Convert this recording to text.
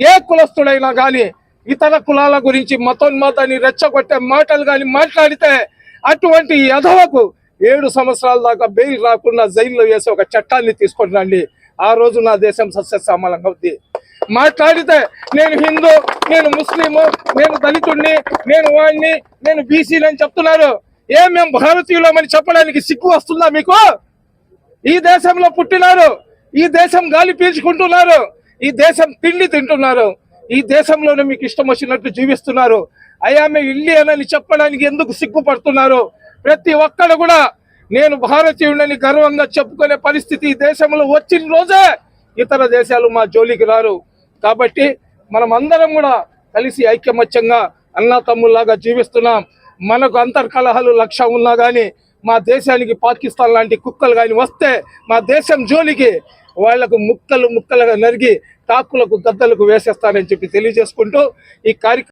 ఏ కులస్తుడైనా కానీ ఇతర కులాల గురించి మతోన్మాదాన్ని రెచ్చగొట్టే మాటలు కానీ మాట్లాడితే అటువంటి యధవకు 7 సంవత్సరాల దాకా బెయిల్ రాకుండా జైల్లో వేసి ఒక చట్టాన్ని తీసుకొని రండి. ఆ రోజు నా దేశం సస్యశ్యామలంగా ఉంది. మాట్లాడితే నేను హిందూ, నేను ముస్లిము, నేను దళితుడిని, నేను వాడిని, నేను బీసీని అని చెప్తున్నారు. మేము భారతీయులమని చెప్పడానికి సిగ్గు వస్తుందా మీకు? ఈ దేశంలో పుట్టినారు, ఈ దేశం గాలి పీల్చుకుంటున్నారు, ఈ దేశం తిండి తింటున్నారు, ఈ దేశంలోనే మీకు ఇష్టం వచ్చినట్టు జీవిస్తున్నారు. అయామె ఇండియన్ అని చెప్పడానికి ఎందుకు సిగ్గుపడుతున్నారు? ప్రతి ఒక్కరు కూడా నేను భారతీయుడని గర్వంగా చెప్పుకునే పరిస్థితి ఈ దేశంలో వచ్చిన రోజే ఇతర దేశాలు మా జోలికి రారు. కాబట్టి మనం అందరం కూడా కలిసి ఐక్యమత్యంగా అన్నా తమ్ముల్లాగా జీవిస్తున్నాం. మనకు అంతర్కలహాలు 1,00,000 ఉన్నా కానీ మా దేశానికి పాకిస్తాన్ లాంటి కుక్కలు కానీ వస్తే మా దేశం జోలికి వాళ్లకు ముక్కలుగా నరిగి తాకులకు గద్దలకు వేసేస్తానని చెప్పి తెలియజేసుకుంటూ ఈ కార్యక్రమం